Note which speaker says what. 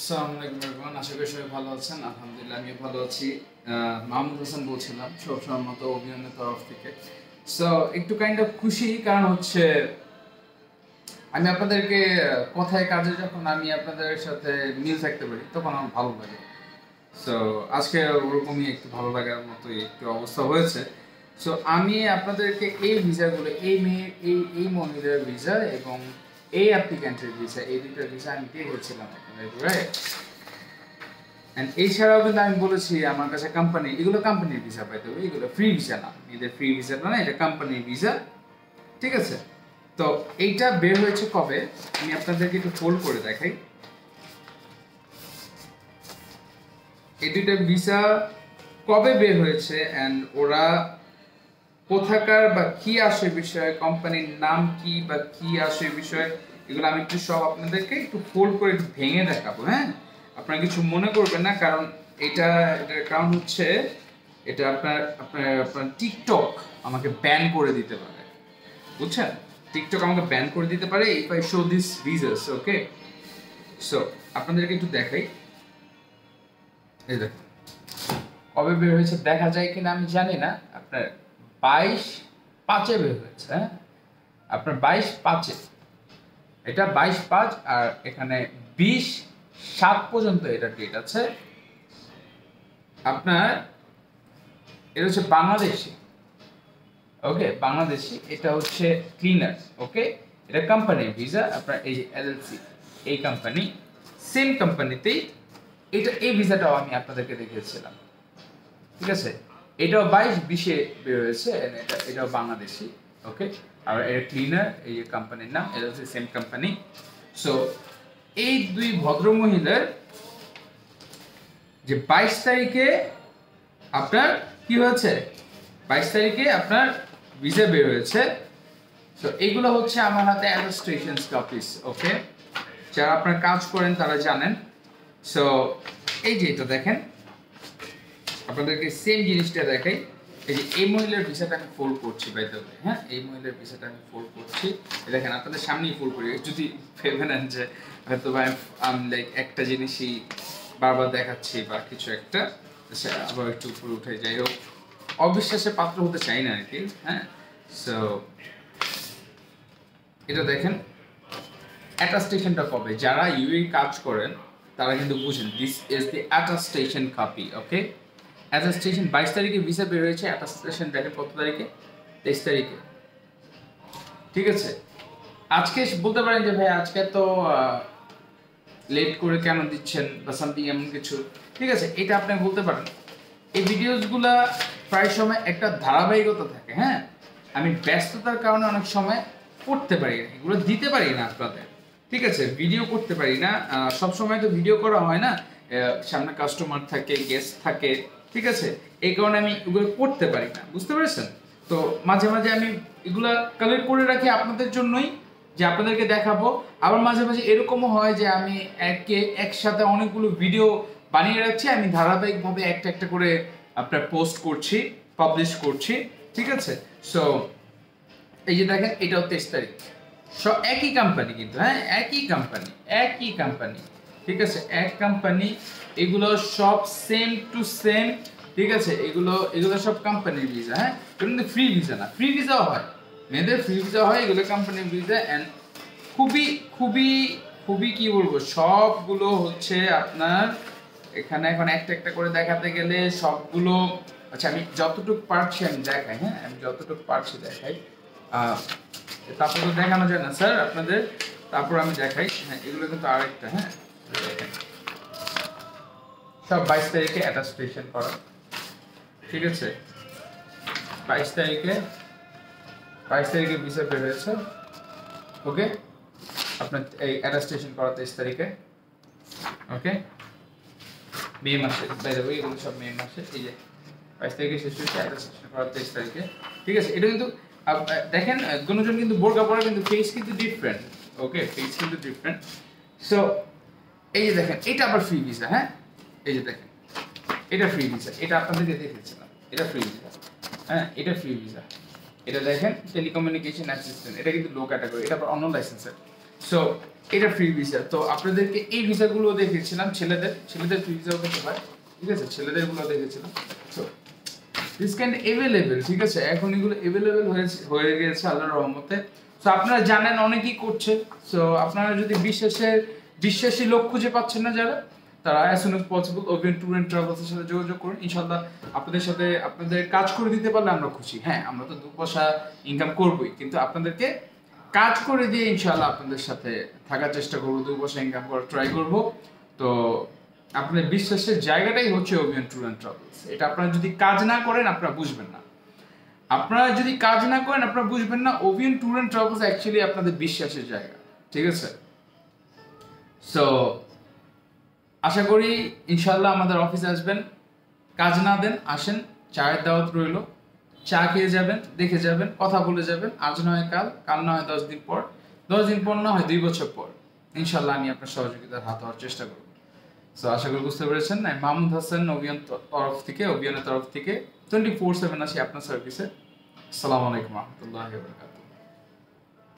Speaker 1: আসসালামু আলাইকুম এভরিওয়ান, আশা করি সবাই ভালো আছেন। আলহামদুলিল্লাহ আমিও ভালো আছি। মাহমুদ হাসান বলছিলাম সবসময় মতো অভিযানের তরফ থেকে। সো একটু কাইন্ড অফ খুশি, কারণ হচ্ছে আমি আপনাদেরকে কথায় কাজে যখন আমি আপনাদের সাথে মিল থাকতে পারি তখন আমার ভালো লাগে। সো আজকে ওরকমই একটু ভালো লাগার মতোই একটু অবস্থা হয়েছে। সো আমি আপনাদেরকে এই ভিসাগুলো, এই মেয়ের এই মহিলার ভিসা এবং এই অ্যাপ্লিক্যান্টের ভিসা, এই দুটো ভিসা আমি দিয়ে গেছিলাম আপনাদের, রাইট? এন্ড এছাড়াও কিন্তু আমি বলেছি আমার কাছে কোম্পানি, এগুলো কোম্পানির ভিসা পাইতে হবে, এগুলো ফ্রি ভিসা না, এদের ফ্রি ভিসা না, এটা কোম্পানির ভিসা, ঠিক আছে? তো এইটা বের হয়েছে কবে আমি আপনাদেরকে একটু ফোল্ড করে দেখাই। এই দুইটা ভিসা কবে বের হয়েছে এন্ড ওরা কোথাকার বা কি আসে বিষয়ে, কোম্পানির নাম কি বা কি আসে বিষয়ে, এগুলো আমি একটু সব আপনাদেরকে একটু ফোল্ড করে একটু ভেঙে দেখাবো। হ্যাঁ, আপনারা কিছু মনে করবেন না, কারণ এটার কারণ হচ্ছে এটা আপনার আপনার আপনার টিকটক আমাকে ব্যান করে দিতে পারে, বুঝছেন? টিকটক আমাকে ব্যান করে দিতে পারে if I show this visas. Okay, so আপনাদেরকে একটু দেখাই। এই দেখুন কবে বের হয়েছে, দেখা যায় কিনা আমি জানি না। আপনার 22/5 বের হয়েছে। হ্যাঁ, আপনার 22/5, এটা 22/5, আর এখানে 20/7 পর্যন্ত এটা ডেট আছে। আপনার এটা হচ্ছে বাংলাদেশি। ওকে, বাংলাদেশি, এটা হচ্ছে ক্লিনার। ওকে, এটা কোম্পানির ভিসা। আপনার এই যে এলএলসি, এই কোম্পানি, সেম কোম্পানিতেই এটা, এই ভিসাটাও আমি আপনাদেরকে দেখিয়েছিলাম, ঠিক আছে? এটাও 22/20 বের হয়েছে, এটাও বাংলাদেশি। ওকে, আর এটা ক্লিনার, এই যে কোম্পানির নাম, এটা হচ্ছে সেম কোম্পানি। সো এই দুই ভদ্রমহিলার যে 22 তারিখে আপনার কি হয়েছে, 22 তারিখে আপনার ভিসা বের হয়েছে। সো এইগুলো হচ্ছে আমার হাতে অ্যাটেস্টেশন কপিস। ওকে, যারা আপনার কাজ করেন তারা জানেন। সো এই যে এটা দেখেন, আপনাদেরকে সেম জিনিসটা দেখাই। এই যে এই মহিলার ভিসাটা আমি ফোল্ড করছি, বাই দ্য ওয়ে। হ্যাঁ, এই মহিলার ভিসাটা আমি ফোল্ড করছি, দেখেন আপনাদের সামনেই ফোল্ড করি। যদি ভেবে নেন যে হয়তো আমি লাইক একটা জিনিসই বারবার দেখাচ্ছি বা কিছু একটা, আবার একটু উপরে উঠে, যাই হোক, অবিশ্বাসের পাত্র হতে চাই না আর কি। হ্যাঁ, সো এটা দেখেন অ্যাটাস্টেশনটা কবে, যারা ইউএই কাজ করেন তারা কিন্তু বুঝেন, this is the attestation copy. Okay, attestation 22 তারিখে ভিসা বের হয়েছে, অ্যাটাস্টেশন দেখেন কত তারিখে, 23 তারিখে, ঠিক আছে? আজকে বলতে পারেন যে ভাই আজকে তো লেট করে কেন দিচ্ছেন বা সামথিং এমন কিছু, ঠিক আছে? এটা আপনি বলতে পারেন। এই ভিডিওসগুলা প্রায় সময় একটা ধারাবাহিকতা থাকে। হ্যাঁ, আমি ব্যস্ততার কারণে অনেক সময় করতে পারি না, এগুলো দিতে পারি না আপনাদের, ঠিক আছে? ভিডিও করতে পারি না, সব সময় তো ভিডিও করা হয় না, সামনে কাস্টমার থাকে, গেস্ট থাকে, ঠিক আছে? এই কারণে আমি এগুলো করতে পারি না, বুঝতে পেরেছেন? তো মাঝে মাঝে আমি এগুলা কালেক্ট করে রাখি আপনাদের জন্যই, যে আপনাদেরকে দেখাবো। আবার মাঝে মাঝে এরকমও হয় যে আমি একসাথে অনেকগুলো ভিডিও বানিয়ে রাখছি, আমি ধারাবাহিকভাবে একটা একটা করে আপনার পোস্ট করছি, পাবলিশ করছি, ঠিক আছে? সো এই যে দেখেন, এটাও 23 তারিখ, সব একই কোম্পানি কিন্তু। হ্যাঁ, একই কোম্পানি, একই কোম্পানি, ঠিক আছে? এক কোম্পানি, এগুলো সব সেম টু সেম, ঠিক আছে? এগুলো এগুলো সব কোম্পানির ভিসা। হ্যাঁ, কিন্তু ফ্রি ভিসা না, ফ্রি ভিসাও হয়, মেয়েদের ফ্রি ভিসা হয়, এগুলো কোম্পানির ভিসা। এন্ড খুবই খুবই খুবই কি বলবো, সবগুলো হচ্ছে আপনার এখানে এখন একটা একটা করে দেখাতে গেলে সবগুলো, আচ্ছা আমি যতটুকু পারছি আমি দেখাই। হ্যাঁ, আমি যতটুকু পারছি দেখাই, তারপর তো দেখানো যায় না স্যার আপনাদের, তারপর আমি দেখাই। হ্যাঁ, এগুলো কিন্তু আরেকটা। হ্যাঁ, দেখেন সব 22 তারিখে অ্যাটাস্টেশন করা, ঠিক আছে? 22 তারিখে, 22 তারিখে ভিসা বের হয়েছে। ওকে, আপনার এই অ্যাটাস্টেশন করা 23 তারিখে। ওকে, মে মাসে, বাই দ্য ওয়ে এগুলো সব মে মাসে। এই যে 22 তারিখে শেষ হয়েছে, অ্যাটাস্টেশন করা 23 তারিখে, ঠিক আছে? এটা কিন্তু দেখেন দুজন কিন্তু বোরকা পরে, কিন্তু ফেস কিন্তু ডিফারেন্ট। ওকে, ফেস কিন্তু ডিফারেন্ট। সো এই যে দেখেন, এটা আবার ফ্রি ভিসা। হ্যাঁ, এই যে দেখেন, এটা ফ্রি ভিসা, এটা আপনাদেরকে দেখেছিলাম, এটা ফ্রি ভিসা। হ্যাঁ, এটা ফ্রি ভিসা। এটা দেখেন টেলিকমিউনিকেশন অ্যাসিস্ট্যান্ট, এটা কিন্তু লো ক্যাটাগরি, এটা আবার অন্য লাইসেন্সের। সো এটা ফ্রি ভিসা। তো আপনাদেরকে এই ভিসাগুলো দেখেছিলাম, ছেলেদের ফ্রি ভিসা হতে পারে, ঠিক আছে, ছেলেদের গুলো দেখেছিলাম। সো দিস ক্যান এভেলেবেল, ঠিক আছে, এখন এগুলো এভেলেবেল হয়ে গেছে আল্লাহর রহমতে। সো আপনারা জানেন অনেকেই করছে। সো আপনারা যদি বিশ্বাসী লোক খুঁজে পাচ্ছেন না যারা, তারা অ্যাজ সুন অ্যাজ পসিবল ওভিয়ান ট্যুর অ্যান্ড ট্রাভেলসের সাথে যোগাযোগ করুন। ইনশাআল্লাহ আপনাদের কাজ করে দিতে পারলে আমরা খুশি। হ্যাঁ, আমরা তো দু পয়সা ইনকাম করবোই, কিন্তু আপনাদেরকে কাজ করে দিয়ে ইনশাআল্লাহ আপনাদের সাথে থাকার চেষ্টা করবো, দু পয়সা ইনকাম করার ট্রাই করব। তো আপনার বিশ্বাসের জায়গাটাই হচ্ছে ওভিয়ান ট্যুর অ্যান্ড ট্রাভেলস। এটা আপনারা যদি কাজ না করেন আপনারা বুঝবেন না। ওভিয়ান ট্যুর অ্যান্ড ট্রাভেলস অ্যাকচুয়ালি আপনাদের বিশ্বাসের জায়গা, ঠিক আছে। সো আশা করি ইনশাআল্লাহ আমাদের অফিসে আসবেন, কাজ না দেন, আসেন, চায়ের দাওয়াত রইল, চা খেয়ে যাবেন, দেখে যাবেন, কথা বলে যাবেন। আজ নয় কাল না হয় 10 দিন পর, 10 দিন পর না হয় 2 বছর পর, ইনশাআল্লাহ আমি আপনার সহযোগিতার হাত হওয়ার চেষ্টা করব। সো আশা করি বুঝতে পেরেছেন। আমি মাহমুদ হাসান ওভিয়ানের তরফ থেকে 24/7 আসি আপনার সার্ভিসে। আসসালামু আলাইকুম রহমতুল্লাহি ওয়া বারাকাতুহু।